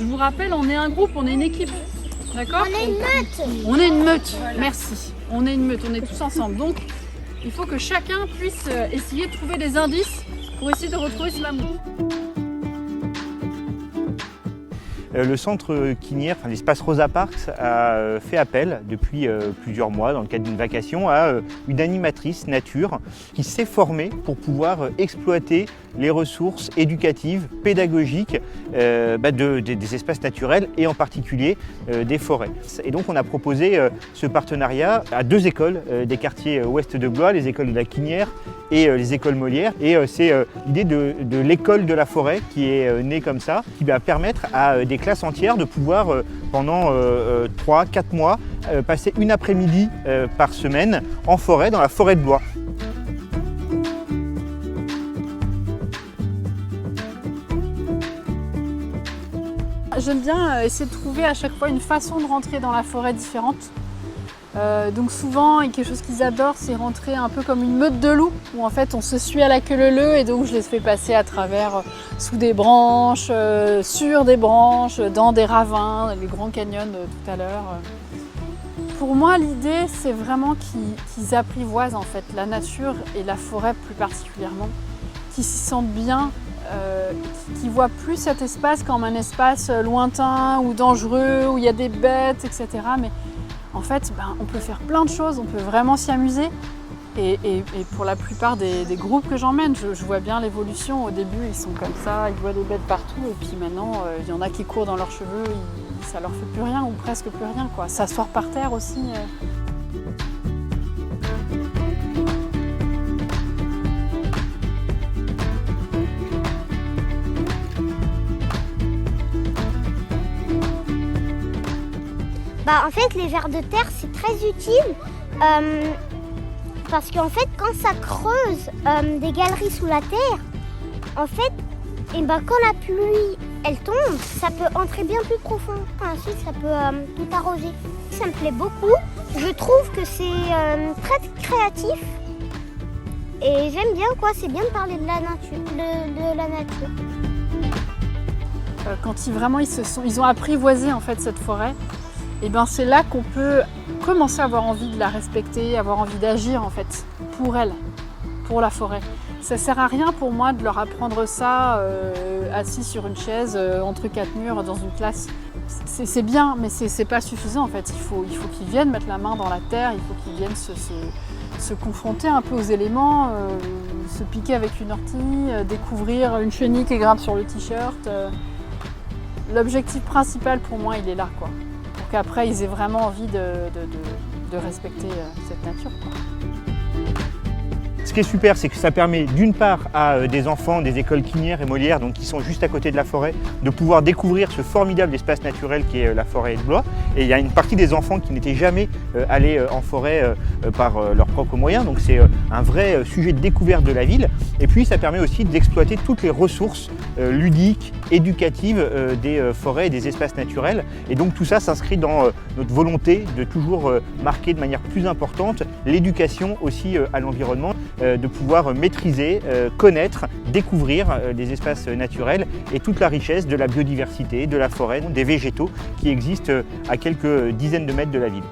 Je vous rappelle, on est un groupe, on est une équipe. D'accord ? On est une meute. On est une meute, merci. On est une meute, on est tous ensemble. Donc, il faut que chacun puisse essayer de trouver des indices pour essayer de retrouver ce mammouth. Le centre Quinière, l'espace Rosa Parks, a fait appel depuis plusieurs mois, dans le cadre d'une vacation, à une animatrice nature qui s'est formée pour pouvoir exploiter les ressources éducatives, pédagogiques des espaces naturels et en particulier des forêts. Et donc on a proposé ce partenariat à deux écoles des quartiers ouest de Blois, les écoles de la Quinière et les écoles Molière. Et c'est l'idée de l'école de la forêt qui est née comme ça, qui va permettre à des classes entières de pouvoir pendant 3-4 mois passer une après-midi par semaine en forêt, dans la forêt de Blois. J'aime bien essayer de trouver à chaque fois une façon de rentrer dans la forêt différente. Donc souvent, quelque chose qu'ils adorent, c'est rentrer un peu comme une meute de loups, où en fait on se suit à la queue leu-leu et donc je les fais passer à travers, sous des branches, sur des branches, dans des ravins, les grands canyons tout à l'heure. Pour moi, l'idée, c'est vraiment qu'ils apprivoisent en fait la nature et la forêt plus particulièrement, qu'ils s'y sentent bien, qu'ils voient plus cet espace comme un espace lointain ou dangereux, où il y a des bêtes, etc. Mais en fait, on peut faire plein de choses, on peut vraiment s'y amuser. Et pour la plupart des groupes que j'emmène, je vois bien l'évolution. Au début, ils sont comme ça, ils voient des bêtes partout. Et puis maintenant, il y en a qui courent dans leurs cheveux, ça leur fait plus rien ou presque plus rien, quoi. S'asseoir par terre aussi. En fait, les vers de terre, c'est très utile parce qu'en fait, quand ça creuse des galeries sous la terre, en fait, quand la pluie elle tombe, ça peut entrer bien plus profond. Ensuite, ça peut tout arroser. Ça me plaît beaucoup. Je trouve que c'est très créatif et j'aime bien quoi. C'est bien de parler de la nature, Quand ils ont apprivoisé en fait cette forêt. Et c'est là qu'on peut commencer à avoir envie de la respecter, avoir envie d'agir en fait pour elle, pour la forêt. Ça sert à rien pour moi de leur apprendre ça assis sur une chaise entre quatre murs dans une classe. C'est bien, mais c'est pas suffisant en fait. Il faut qu'ils viennent mettre la main dans la terre, il faut qu'ils viennent se confronter un peu aux éléments, se piquer avec une ortie, découvrir une chenille qui grimpe sur le t-shirt. L'objectif principal pour moi, il est là, quoi. Qu'après ils aient vraiment envie de respecter cette nature, quoi. Ce qui est super, c'est que ça permet d'une part à des enfants des écoles Quinière et Molière, donc qui sont juste à côté de la forêt, de pouvoir découvrir ce formidable espace naturel qui est la forêt de Blois. Et il y a une partie des enfants qui n'étaient jamais allés en forêt par leurs propres moyens, donc c'est un vrai sujet de découverte de la ville. Et puis ça permet aussi d'exploiter toutes les ressources ludiques, éducatives des forêts et des espaces naturels. Et donc tout ça s'inscrit dans notre volonté de toujours marquer de manière plus importante l'éducation aussi à l'environnement, de pouvoir maîtriser, connaître, découvrir les espaces naturels et toute la richesse de la biodiversité, de la forêt, des végétaux qui existent à quelques dizaines de mètres de la ville.